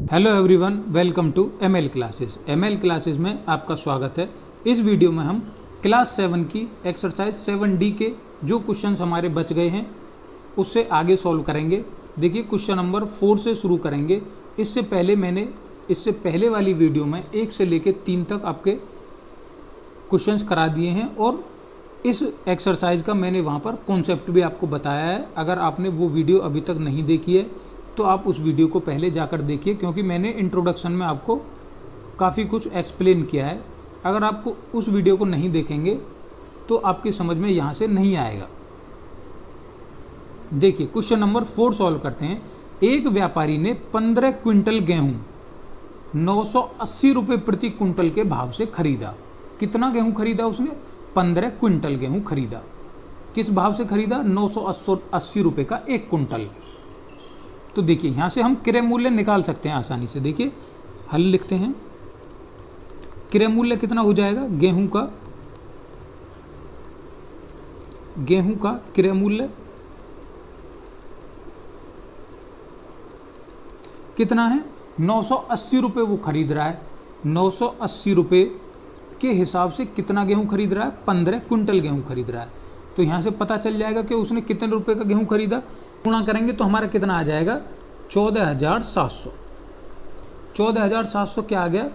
Hello everyone, welcome to ML classes. ML classes में आपका स्वागत है। इस वीडियो में हम क्लास 7 की एक्सरसाइज 7D के जो क्वेश्चंस हमारे बच गए हैं उससे आगे सॉल्व करेंगे। देखिए, क्वेश्चन नंबर 4 से शुरू करेंगे। इससे पहले वाली वीडियो में 1 से लेकर 3 तक आपके क्वेश्चंस करा दिए हैं और इस एक्सरसाइज का मैंने वहाँ पर कॉन्सेप्ट भी आपको बताया है। अगर आपने वो वीडियो अभी तक नहीं देखी है तो आप उस वीडियो को पहले जाकर देखिए, क्योंकि मैंने इंट्रोडक्शन में आपको काफ़ी कुछ एक्सप्लेन किया है। अगर आपको उस वीडियो को नहीं देखेंगे तो आपकी समझ में यहाँ से नहीं आएगा। देखिए, क्वेश्चन नंबर 4 सॉल्व करते हैं। एक व्यापारी ने 15 क्विंटल गेहूं 980 रुपये प्रति क्विंटल के भाव से खरीदा। कितना गेहूं खरीदा उसने? 15 क्विंटल गेहूं खरीदा। किस भाव से खरीदा? 980 रुपये का एक क्विंटल। तो देखिए, यहाँ से हम क्रय मूल्य निकाल सकते हैं आसानी से। देखिए, हल लिखते हैं। क्रय मूल्य कितना हो जाएगा? गेहूं का क्रय मूल्य कितना है? 980 रुपये वो खरीद रहा है। 980 रुपये के हिसाब से कितना गेहूं खरीद रहा है? 15 क्विंटल गेहूं खरीद रहा है। तो यहाँ से पता चल जाएगा कि उसने कितने रुपए का गेहूं खरीदा। गुणा करेंगे तो हमारा कितना आ जाएगा? 14,700। 14,700 क्या आ गया?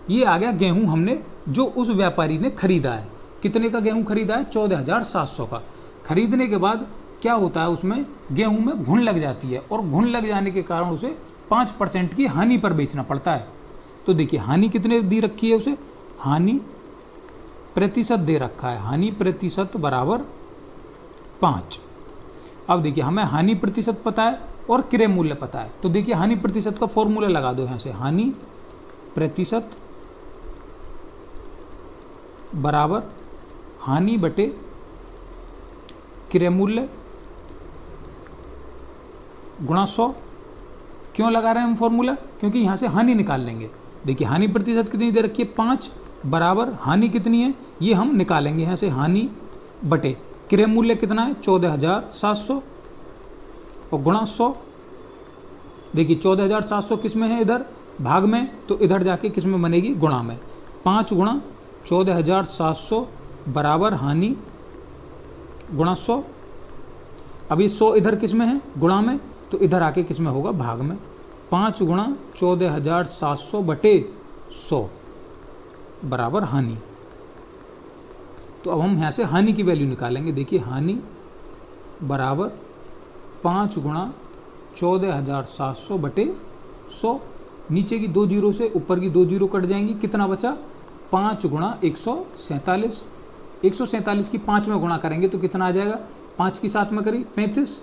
ये आ गया गेहूं हमने जो उस व्यापारी ने खरीदा है। कितने का गेहूं खरीदा है? 14,700 का। खरीदने के बाद क्या होता है, उसमें गेहूं में घुन लग जाती है और घुन लग जाने के कारण उसे 5% की हानि पर बेचना पड़ता है। तो देखिए, हानि कितने दी रखी है उसे? हानि प्रतिशत दे रखा है। हानि प्रतिशत बराबर 5। अब देखिए, हमें हानि प्रतिशत पता है और क्रय मूल्य पता है। तो देखिए, हानि प्रतिशत का फॉर्मूला लगा दो यहाँ से। हानि प्रतिशत बराबर हानि बटे क्रय मूल्य गुणा 100। क्यों लगा रहे हैं हम फॉर्मूला? क्योंकि यहाँ से हानि निकाल लेंगे। देखिए, हानि प्रतिशत कितनी दे रखी है? 5 बराबर हानि कितनी है ये हम निकालेंगे यहाँ से। हानि बटे क्रय मूल्य कितना है? 14,700 और गुणा 100। देखिए, 14,700 किस में है? इधर भाग में, तो इधर जाके किस में बनेगी? गुणा में। 5 गुणा 14,700 बराबर हानि गुणा 100। अब ये 100 इधर किस में है? गुणा में, तो इधर आके किस में होगा? भाग में। 5 गुणा 14,700 बटे 100 बराबर हानि। तो अब हम यहाँ से हानि की वैल्यू निकालेंगे। देखिए, हानि बराबर 5 गुणा 14,700 बटे 100। नीचे की 2 जीरो से ऊपर की 2 जीरो कट जाएंगी। कितना बचा? 5 गुणा 147। 147 की 5 में गुणा करेंगे तो कितना आ जाएगा? 5 की 7 में करी 35,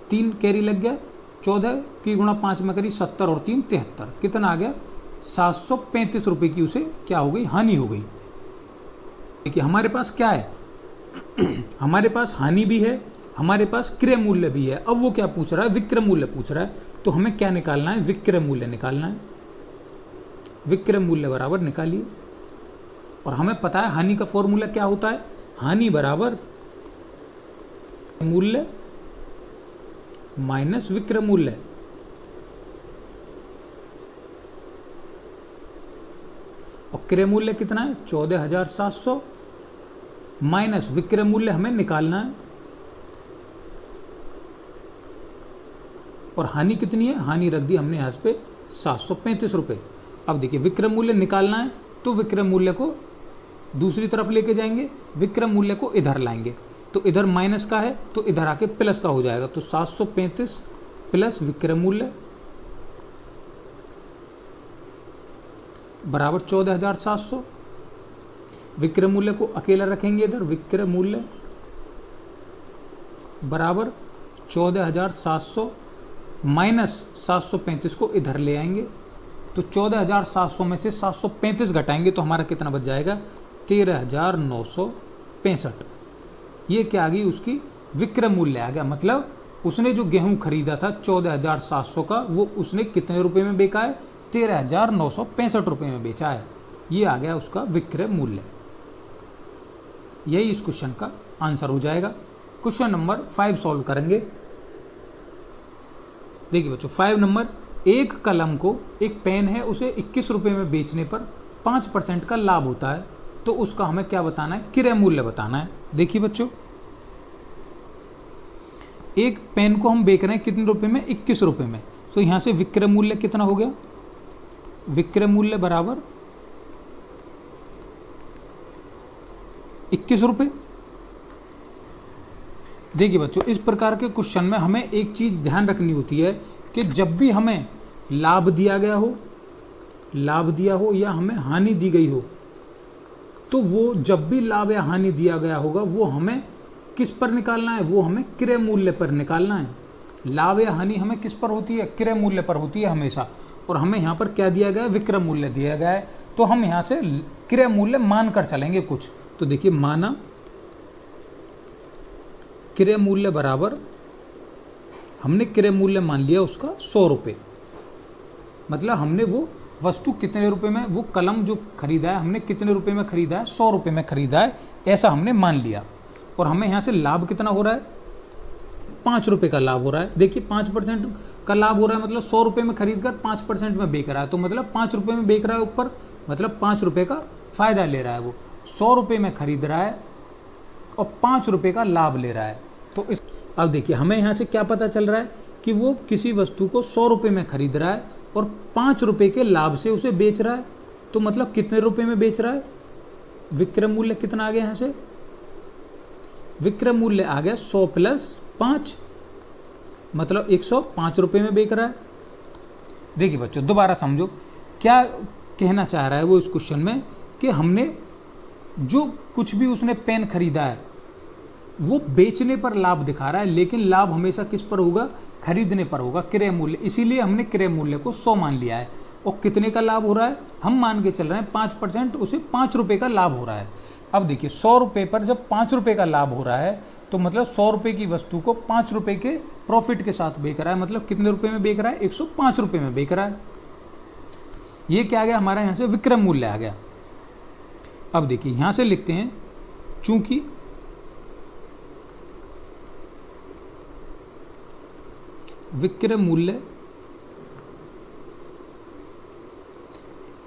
3 कैरी लग गया। 14 की गुणा 5 में करी 70 और 3 73। कितना आ गया? 735 रुपये की उसे क्या हो गई? हानि हो गई। देखिए, हमारे पास क्या है? हमारे पास हानि भी है, हमारे पास क्रय मूल्य भी है। अब वो क्या पूछ रहा है? विक्रय मूल्य पूछ रहा है। तो हमें क्या निकालना है? विक्रय मूल्य निकालना है। विक्रय मूल्य बराबर निकालिए। और हमें पता है हानि का फॉर्मूला क्या होता है? हानि बराबर मूल्य माइनस विक्रय मूल्य। और क्रय मूल्य कितना है? 14,700 माइनस विक्रय मूल्य हमें निकालना है। और हानि कितनी है? हानि रख दी हमने यहाँ पे 735 रुपये। अब देखिए, विक्रय मूल्य निकालना है तो विक्रय मूल्य को दूसरी तरफ लेके जाएंगे, विक्रय मूल्य को इधर लाएंगे। तो इधर माइनस का है तो इधर आके प्लस का हो जाएगा। तो 735 प्लस विक्रय मूल्य बराबर 14,700। विक्रय मूल्य को अकेला रखेंगे इधर। विक्रय मूल्य बराबर 14,700 माइनस 735 को इधर ले आएंगे। तो 14,700 में से 735 घटाएंगे तो हमारा कितना बच जाएगा? 13,965। ये क्या आ गई? उसकी विक्रय मूल्य आ गया। मतलब उसने जो गेहूं खरीदा था 14,700 का, वो उसने कितने रुपए में बेचा है? 13,965 रुपये में बेचा है। ये आ गया उसका विक्रय मूल्य। यही इस क्वेश्चन का आंसर हो जाएगा। क्वेश्चन नंबर 5 सॉल्व करेंगे। देखिए बच्चों, 5 नंबर, एक कलम को, एक पेन है, उसे 21 रुपये में बेचने पर 5% का लाभ होता है, तो उसका हमें क्या बताना है, क्रय मूल्य बताना है। देखिए बच्चों, एक पेन को हम बेच रहे हैं कितने रुपए में, 21 रुपये में। तो यहाँ से विक्रय मूल्य कितना हो गया, विक्रय मूल्य बराबर 21 रुपये। देखिए बच्चों, इस प्रकार के क्वेश्चन में हमें एक चीज़ ध्यान रखनी होती है कि जब भी हमें लाभ दिया गया हो, लाभ दिया हो या हमें हानि दी गई हो, तो वो जब भी लाभ या हानि दिया गया होगा वो हमें किस पर निकालना है, वो हमें क्रय मूल्य पर निकालना है। लाभ या हानि हमें किस पर होती है, क्रय मूल्य पर होती है हमेशा। और हमें यहाँ पर क्या दिया गया है, विक्रय मूल्य दिया गया है। तो हम यहाँ से क्रय मूल्य मान कर चलेंगे कुछ। तो देखिए, माना क्रय मूल्य बराबर, हमने क्रय मूल्य मान लिया उसका 100 रुपये। मतलब हमने वो वस्तु कितने रुपए में, वो कलम जो खरीदा है हमने कितने रुपए में खरीदा है, 100 रुपये में खरीदा है, ऐसा हमने मान लिया। और हमें यहाँ से लाभ कितना हो रहा है, 5 रुपये का लाभ हो रहा है। देखिए 5% का लाभ हो रहा है, मतलब 100 रुपये में खरीद कर 5% में बेच रहा है। तो मतलब 5 रुपये में बेच रहा है ऊपर, मतलब 5 रुपये का फ़ायदा ले रहा है। वो 100 रुपये में खरीद रहा है और 5 रुपये का लाभ ले रहा है। तो इस, अब देखिए हमें यहाँ से क्या पता चल रहा है कि वो किसी वस्तु को 100 रुपये में खरीद रहा है और 5 रुपये के लाभ से उसे बेच रहा है। तो मतलब कितने रुपये में बेच रहा है, विक्रय मूल्य कितना आ गया, यहाँ से विक्रय मूल्य आ गया 100 + 5, मतलब 105 रुपये में बेच रहा है। देखिए बच्चों, दोबारा समझो क्या कहना चाह रहा है वो इस क्वेश्चन में, कि हमने जो कुछ भी उसने पेन खरीदा है वो बेचने पर लाभ दिखा रहा है, लेकिन लाभ हमेशा किस पर होगा, खरीदने पर होगा, क्रय मूल्य। इसीलिए हमने क्रय मूल्य को 100 मान लिया है। और कितने का लाभ हो रहा है, हम मान के चल रहे हैं 5%, उसे 5 रुपये का लाभ हो रहा है। अब देखिए 100 रुपये पर जब 5 रुपये का लाभ हो रहा है, तो मतलब 100 रुपये की वस्तु को 5 रुपये के प्रॉफिट के साथ बेच रहा है। मतलब कितने रुपये में बेच रहा है, 105 रुपये में बेच रहा है। ये क्या आ गया हमारा, यहाँ से विक्रय मूल्य आ गया। अब देखिए यहाँ से लिखते हैं, चूंकि विक्रय मूल्य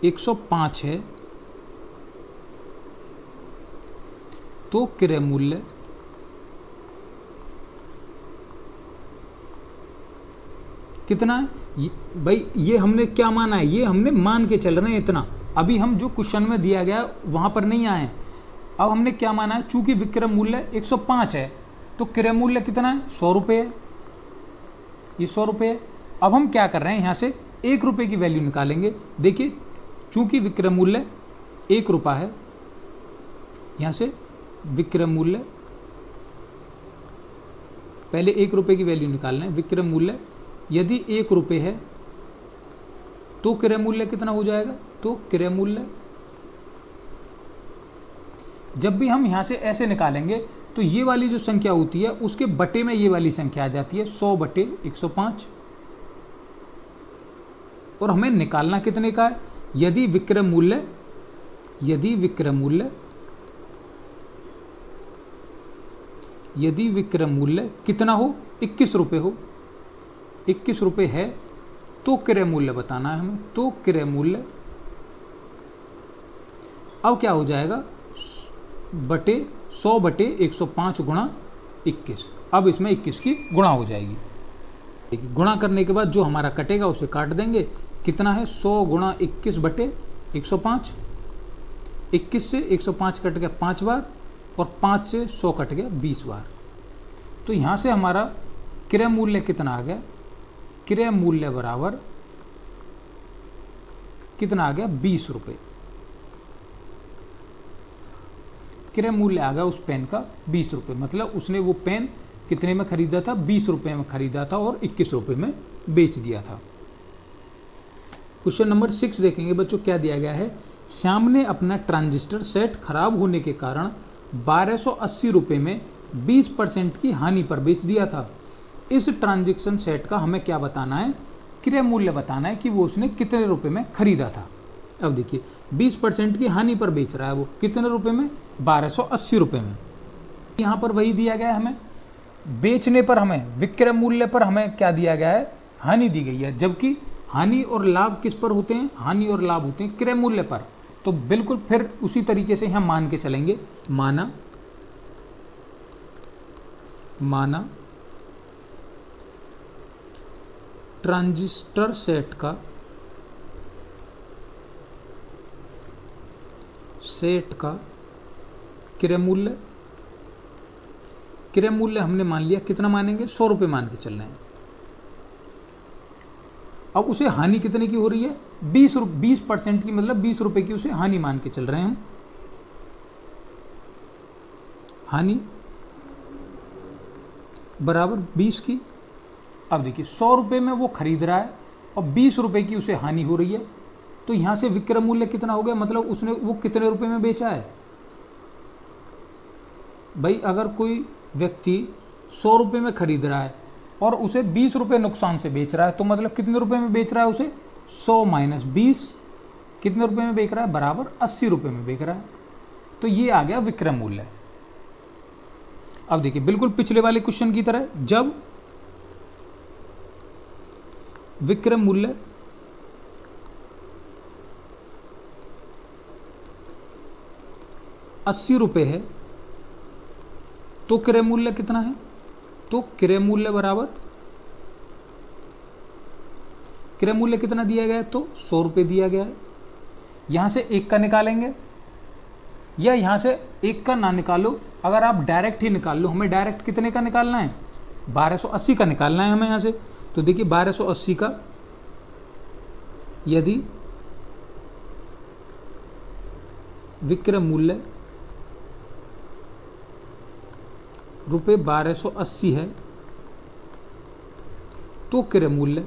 105 है, तो क्रय मूल्य कितना है। भाई ये हमने क्या माना है, ये हमने मान के चल रहे हैं इतना। अभी हम जो क्वेश्चन में दिया गया वहाँ पर नहीं आए। अब हमने क्या माना है, चूंकि विक्रय मूल्य 105 है तो क्रय मूल्य कितना है, 100 रुपये है, ये 100 रुपये है। अब हम क्या कर रहे हैं, यहाँ से 1 रुपये की वैल्यू निकालेंगे। देखिए चूंकि विक्रय मूल्य 1 रुपया है, यहाँ से विक्रय मूल्य, पहले 1 रुपये की वैल्यू निकालना है। विक्रय मूल्य यदि 1 रुपये है तो क्रय मूल्य कितना हो जाएगा, तो क्रय मूल्य जब भी हम यहाँ से ऐसे निकालेंगे तो ये वाली जो संख्या होती है उसके बटे में ये वाली संख्या आ जाती है, 100/105। और हमें निकालना कितने का है, यदि विक्रय मूल्य कितना हो, 21 रुपये हो, 21 रुपये है तो क्रय मूल्य बताना है हमें। तो क्रय मूल्य अब क्या हो जाएगा, 100/105 × 21। अब इसमें 21 की गुणा हो जाएगी। देखिए गुणा करने के बाद जो हमारा कटेगा उसे काट देंगे। कितना है, 100 × 21/105। 21 से 105 कट गया 5 बार, और 5 से 100 कट गया 20 बार। तो यहाँ से हमारा क्रय मूल्य कितना आ गया, क्रय मूल्य बराबर कितना आ गया, 20 रुपये। क्रय मूल्य आ गया उस पेन का 20 रुपये। मतलब उसने वो पेन कितने में खरीदा था, 20 रुपये में खरीदा था और 21 रुपये में बेच दिया था। क्वेश्चन नंबर 6 देखेंगे बच्चों, क्या दिया गया है। श्याम ने अपना ट्रांजिस्टर सेट खराब होने के कारण 1280 रुपये में 20% की हानि पर बेच दिया था। इस ट्रांजैक्शन सेट का हमें क्या बताना है, क्रय मूल्य बताना है कि वो उसने कितने रुपए में खरीदा था। अब देखिए 20% की हानि पर बेच रहा है, वो कितने रुपए में, 1280 रुपये में। यहाँ पर वही दिया गया है हमें, बेचने पर हमें, विक्रय मूल्य पर हमें क्या दिया गया है, हानि दी गई है। जबकि हानि और लाभ किस पर होते हैं? हानि और लाभ होते हैं क्रय मूल्य पर। तो बिल्कुल फिर उसी तरीके से हम मान के चलेंगे, माना ट्रांजिस्टर सेट का क्रय मूल्य हमने मान लिया, कितना मानेंगे? 100 रुपये मान के चल रहे हैं। अब उसे हानि कितने की हो रही है? 20% की, मतलब 20 रुपये की उसे हानि मान के चल रहे हैं हम। हानि बराबर 20 की। अब देखिए 100 रुपये में वो खरीद रहा है और 20 रुपये की उसे हानि हो रही है, तो यहाँ से विक्रय मूल्य कितना हो गया? मतलब उसने वो कितने रुपये में बेचा है भाई? अगर कोई व्यक्ति 100 रुपये में खरीद रहा है और उसे 20 रुपये नुकसान से बेच रहा है, तो मतलब कितने रुपये में बेच रहा है उसे? 100 माइनस 20, कितने रुपये में बेच रहा है? बराबर 80 रुपये में बेच रहा है। तो ये आ गया विक्रय मूल्य। अब देखिए बिल्कुल पिछले वाले क्वेश्चन की तरह, जब विक्रय मूल्य ₹80 है तो क्रय मूल्य कितना है? तो क्रय मूल्य बराबर, क्रय मूल्य कितना दिया गया है? तो 100 रुपये दिया गया है। यहां से 1 का निकालेंगे या यहां से 1 का ना निकालो, अगर आप डायरेक्ट ही निकाल लो। हमें डायरेक्ट कितने का निकालना है? 1280 का निकालना है हमें यहां से। तो देखिए 1280 का यदि विक्रय मूल्य ₹1280 है तो क्रय मूल्य,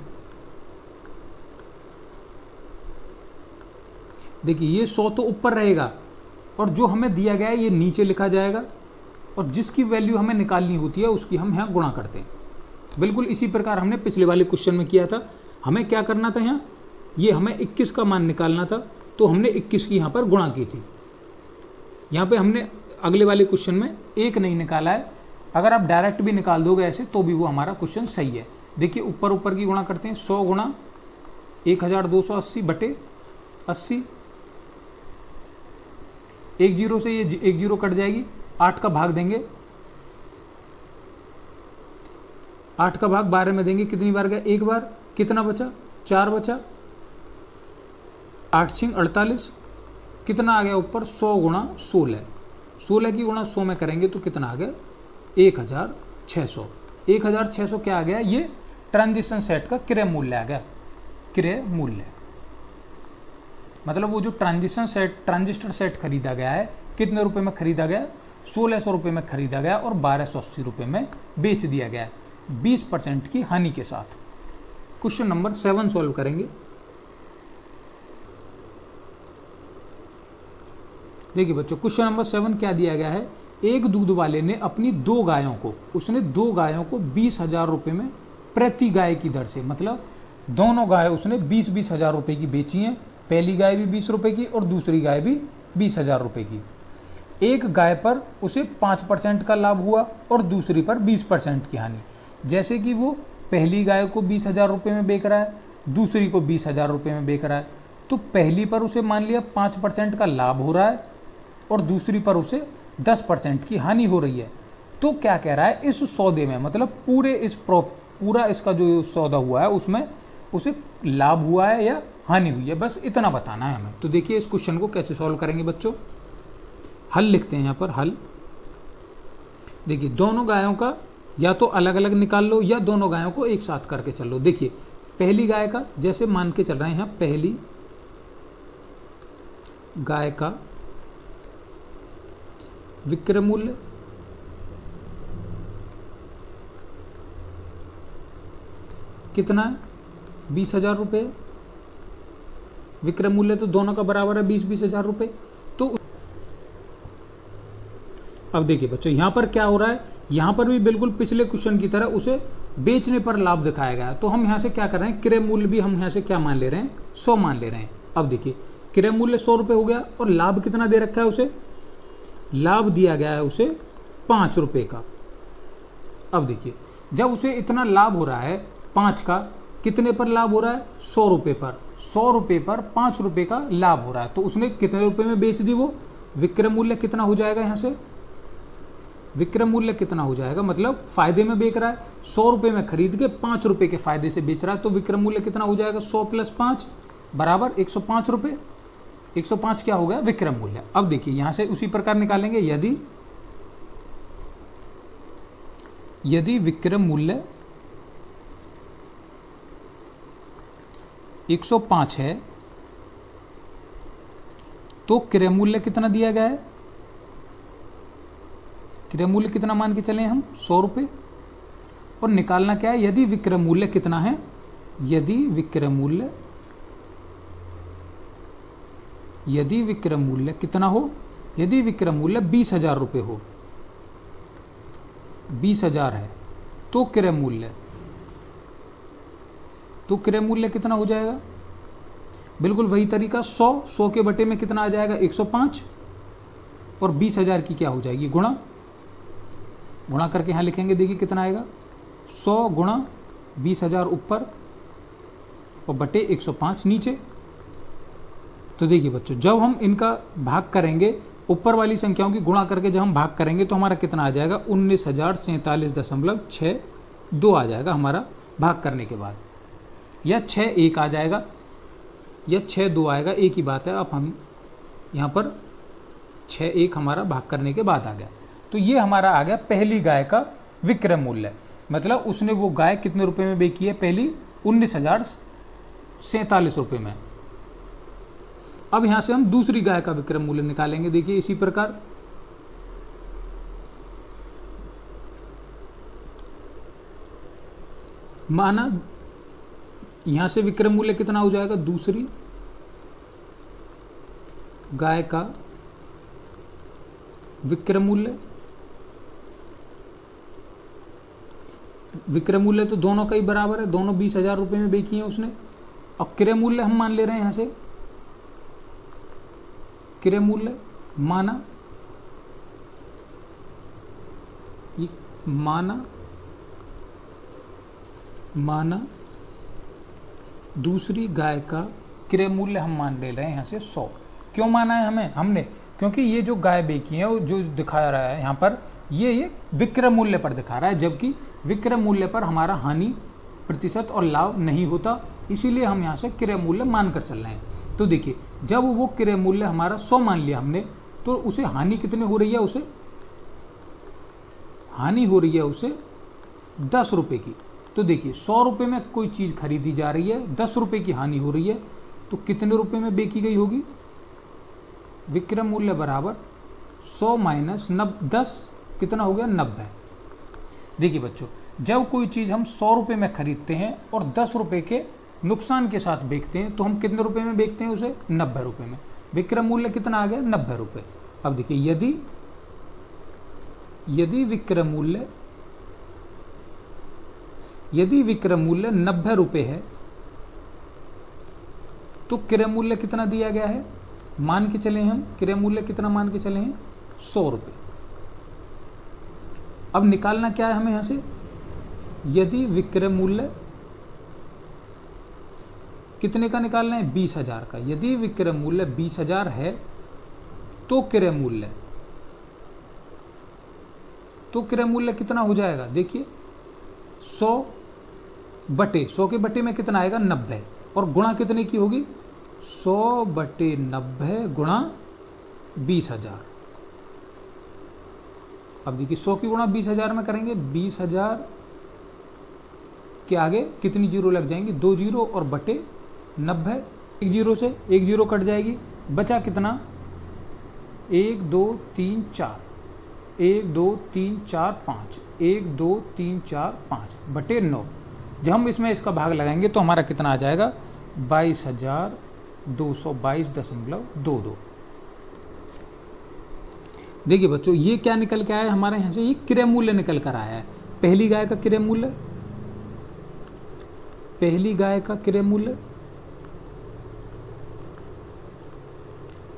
देखिए ये 100 तो ऊपर रहेगा और जो हमें दिया गया है ये नीचे लिखा जाएगा, और जिसकी वैल्यू हमें निकालनी होती है उसकी हम यहाँ गुणा करते हैं। बिल्कुल इसी प्रकार हमने पिछले वाले क्वेश्चन में किया था। हमें क्या करना था? यहाँ ये हमें 21 का मान निकालना था, तो हमने 21 की यहाँ पर गुणा की थी। यहाँ पे हमने अगले वाले क्वेश्चन में 1 नहीं निकाला है। अगर आप डायरेक्ट भी निकाल दोगे ऐसे तो भी वो हमारा क्वेश्चन सही है। देखिए ऊपर ऊपर की गुणा करते हैं, 100 गुणा 1280 बटे 80, 1 जीरो से ये 1 जीरो कट जाएगी, 8 का भाग देंगे, 8 का भाग 12 में देंगे, कितनी बार गया? 1 बार। कितना बचा? 4 बचा। 8 छिंग 48, कितना आ गया ऊपर? 100 गुणा 16, 16 की गुणा 100 में करेंगे तो कितना आ गया? 1600। 1600 क्या आ गया? ये ट्रांजिशन सेट का क्रय मूल्य आ गया। क्रय मूल्य मतलब वो जो ट्रांजिस्टर सेट खरीदा गया है, कितने रुपए में खरीदा गया? 1600 रुपये में खरीदा गया और 1280 रुपये में बेच दिया गया, 20% की हानि के साथ। क्वेश्चन नंबर 7 सॉल्व करेंगे। देखिए बच्चों क्वेश्चन नंबर 7 क्या दिया गया है? एक दूध वाले ने अपनी 2 गायों को, उसने 2 गायों को 20,000 रुपये में प्रति गाय की दर से, मतलब दोनों गाय उसने 20-20 हज़ार रुपये की बेची हैं। पहली गाय भी 20 रुपये की और दूसरी गाय भी 20,000 रुपये की। एक गाय पर उसे 5% का लाभ हुआ और दूसरी पर 20% की हानि। जैसे कि वो पहली गाय को 20,000 रुपये में बेच रहा है, दूसरी को 20,000 रुपये में बेच रहा है, तो पहली पर उसे मान लिया 5% का लाभ हो रहा है और दूसरी पर उसे 10% की हानि हो रही है। तो क्या कह रहा है? इस सौदे में, मतलब पूरा इसका जो सौदा हुआ है उसमें उसे लाभ हुआ है या हानि हुई है, बस इतना बताना है हमें। तो देखिए इस क्वेश्चन को कैसे सॉल्व करेंगे बच्चों। हल लिखते हैं यहाँ पर। हल देखिए दोनों गायों का या तो अलग अलग निकाल लो या दोनों गायों को एक साथ करके चल लो। देखिए पहली गाय का जैसे मान के चल रहे हैं यहाँ, पहली गाय का विक्रय मूल्य कितना है? 20,000 रुपये। विक्रय मूल्य तो दोनों का बराबर है, 20-20 हज़ार रुपये। तो अब देखिए बच्चों यहाँ पर क्या हो रहा है, यहाँ पर भी बिल्कुल पिछले क्वेश्चन की तरह उसे बेचने पर लाभ दिखाया गया है। तो हम यहाँ से क्या कर रहे हैं? क्रय मूल्य भी हम यहाँ से क्या मान ले रहे हैं? 100 मान ले रहे हैं। अब देखिए क्रय मूल्य 100 रुपये हो गया और लाभ कितना दे रखा है उसे? लाभ दिया गया है उसे 5 रुपये का। अब देखिए जब उसे इतना लाभ हो रहा है 5 का, कितने पर लाभ हो रहा है? 100 रुपये पर। 100 रुपये पर 5 रुपये का लाभ हो रहा है, तो उसने कितने रुपये में बेच दी वो? विक्रय मूल्य कितना हो जाएगा यहाँ से? विक्रय मूल्य कितना हो जाएगा? मतलब फायदे में बेच रहा है, 100 रुपये में खरीद के 5 रुपये के फायदे से बेच रहा है, तो विक्रय मूल्य कितना हो जाएगा? 100 + 5 बराबर 105 रुपये। 105 क्या हो गया? विक्रय मूल्य। अब देखिए यहाँ से उसी प्रकार निकालेंगे, यदि विक्रय मूल्य 105 है तो क्रय मूल्य कितना दिया गया है? क्रय मूल्य कितना मान के चले हम? 100 रुपये। और निकालना क्या है? यदि विक्रय मूल्य कितना है? यदि विक्रय मूल्य कितना हो? यदि विक्रय मूल्य 20,000 रुपये हो, 20,000 है, तो क्रय मूल्य कितना हो जाएगा? बिल्कुल वही तरीका, 100 के बटे में कितना आ जाएगा? 105, और 20,000 की क्या हो जाएगी? गुणा करके यहाँ लिखेंगे, देखिए कितना आएगा? 100 गुणा 20,000 ऊपर और बटे 105 नीचे। तो देखिए बच्चों, जब हम इनका भाग करेंगे, ऊपर वाली संख्याओं की गुणा करके जब हम भाग करेंगे तो हमारा कितना आ जाएगा? 19,047.62 आ जाएगा हमारा भाग करने के बाद, या 6-1 आ जाएगा, या 6-2 आएगा, एक ही बात है। अब हम यहाँ पर 6-1 हमारा भाग करने के बाद आ गया। तो ये हमारा आ गया पहली गाय का विक्रय मूल्य। मतलब उसने वो गाय कितने रुपए में बेची है? पहली 19,047 रुपये में। अब यहाँ से हम दूसरी गाय का विक्रय मूल्य निकालेंगे। देखिए इसी प्रकार, माना यहाँ से विक्रय मूल्य कितना हो जाएगा? दूसरी गाय का विक्रय मूल्य तो दोनों का ही बराबर है, दोनों 20,000 रुपये में बेची है उसने। और क्रय मूल्य हम मान ले रहे हैं यहाँ से, क्रय मूल्य माना दूसरी गाय का क्रय मूल्य हम मान ले रहे हैं यहाँ से 100। क्यों माना है हमने? क्योंकि ये जो गाय बेची है, वो जो दिखा रहा है यहाँ पर, ये विक्रय मूल्य पर दिखा रहा है, जबकि विक्रय मूल्य पर हमारा हानि प्रतिशत और लाभ नहीं होता, इसीलिए हम यहाँ से क्रय मूल्य मान कर चल रहे हैं। तो देखिए, जब वो क्रय मूल्य हमारा 100 मान लिया हमने, तो उसे हानि कितनी हो रही है? हानि हो रही है उसे 10 रुपये की। तो देखिए 100 रुपये में कोई चीज़ खरीदी जा रही है, 10 रुपये की हानि हो रही है, तो कितने रुपये में बेची गई होगी? विक्रय मूल्य बराबर 100 - 10 कितना हो गया? 90। देखिए बच्चों, जब कोई चीज़ हम 100 रुपये में खरीदते हैं और 10 रुपये के नुकसान के साथ बेचते हैं, तो हम कितने रुपये में बेचते हैं उसे? 90 रुपये में। विक्रय मूल्य कितना आ गया? 90 रुपये। अब देखिए, यदि विक्रय मूल्य 90 रुपये है, तो क्रय मूल्य कितना दिया गया है? मान के चले हम, क्रय मूल्य कितना मान के चले हैं? 100 रुपये। अब निकालना क्या है हमें यहाँ से? यदि विक्रय मूल्य कितने का निकालना है? 20,000 का। यदि विक्रय मूल्य 20,000 है, तो क्रय मूल्य कितना हो जाएगा? देखिए 100 के बटे में कितना आएगा? 90, और गुणा कितने की होगी? 100/90 गुणा 20,000। अब देखिए 100 की गुणा 20,000 में करेंगे, 20,000 के आगे कितनी जीरो लग जाएंगी? 2 जीरो, और बटे 90, एक जीरो से एक जीरो कट जाएगी, बचा कितना? 1 2 3 4, 1 2 3 4 5, 1 2 3 4 5 बटे 9। जब हम इसमें इसका भाग लगाएंगे तो हमारा कितना आ जाएगा? 22,222.22। देखिए बच्चों, ये क्या निकल के आया हमारे यहाँ से? ये क्रय मूल्य निकल कर आया है। पहली गाय का क्रय मूल्य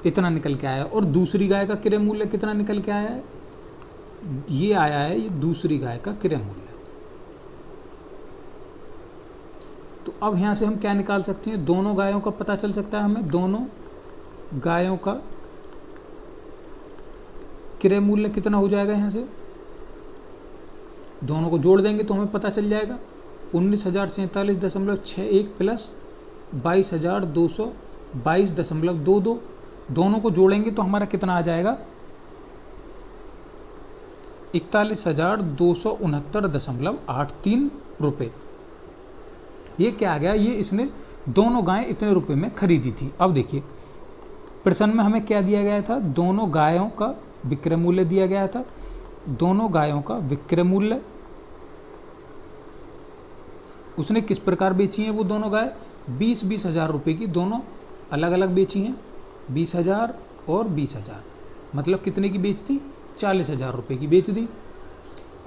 इतना निकल के आया, और दूसरी गाय का क्रय मूल्य कितना निकल के आया है? ये आया है, ये दूसरी गाय का क्रय मूल्य। तो अब यहाँ से हम क्या निकाल सकते हैं, दोनों गायों का पता चल सकता है हमें, दोनों गायों का क्रय मूल्य कितना हो जाएगा। यहाँ से दोनों को जोड़ देंगे तो हमें पता चल जाएगा 19,047.61 प्लस 22,222.22। दोनों को जोड़ेंगे तो हमारा कितना आ जाएगा 41,269.83 रुपये। ये क्या आ गया, ये इसने दोनों गायें इतने रुपए में खरीदी थी। अब देखिए प्रश्न में हमें क्या दिया गया था, दोनों गायों का विक्रय मूल्य दिया गया था। दोनों गायों का विक्रय मूल्य उसने किस प्रकार बेची हैं वो दोनों गाय, 20-20 हज़ार रुपये की दोनों अलग अलग बेची हैं, 20,000 और 20,000, मतलब कितने की बेच दी, 40,000 रुपये की बेच दी।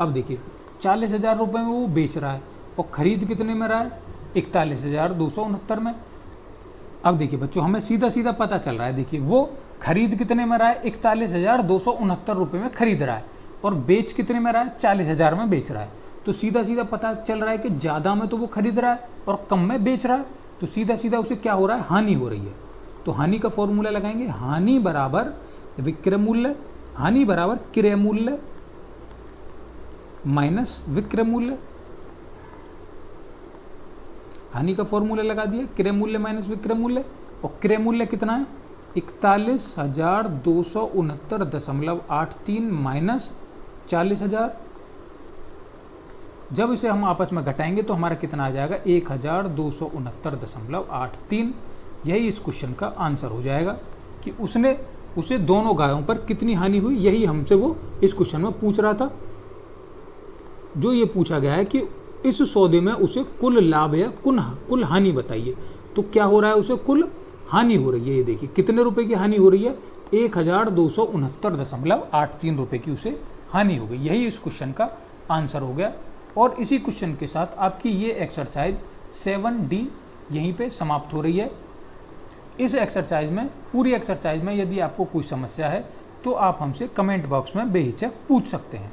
अब देखिए 40,000 रुपये में वो बेच रहा है और ख़रीद कितने में रहा है, 41,269 में। अब देखिए बच्चों हमें सीधा सीधा पता चल रहा है, देखिए वो खरीद कितने में रहा है, 41,269 रुपये में खरीद रहा है और बेच कितने में रहा है, 40,000 में बेच रहा है। तो सीधा सीधा पता चल रहा है कि ज़्यादा में तो वो खरीद रहा है और कम में बेच रहा है, तो सीधा सीधा उसे क्या हो रहा है, हानि हो रही है। तो हानि का फॉर्मूला लगाएंगे, हानि बराबर विक्रय मूल्य, हानि बराबर क्रय मूल्य माइनस विक्रय मूल्य। हानि का फॉर्मूला लगा दिया, क्रय मूल्य माइनस विक्रय मूल्य, और क्रय मूल्य कितना है 41,269.83 माइनस 40,000। जब इसे हम आपस में घटाएंगे तो हमारा कितना आ जाएगा 1,269.83। यही इस क्वेश्चन का आंसर हो जाएगा कि उसे दोनों गायों पर कितनी हानि हुई, यही हमसे वो इस क्वेश्चन में पूछ रहा था। जो ये पूछा गया है कि इस सौदे में उसे कुल लाभ या कुल हानि बताइए, तो क्या हो रहा है, उसे कुल हानि हो रही है। ये देखिए कितने रुपए की हानि हो रही है, 1,269.83 रुपये की उसे हानि हो गई। यही इस क्वेश्चन का आंसर हो गया। और इसी क्वेश्चन के साथ आपकी ये एक्सरसाइज 7D यहीं पे समाप्त हो रही है। इस एक्सरसाइज में, पूरी एक्सरसाइज में यदि आपको कोई समस्या है तो आप हमसे कमेंट बॉक्स में बेहिचक पूछ सकते हैं।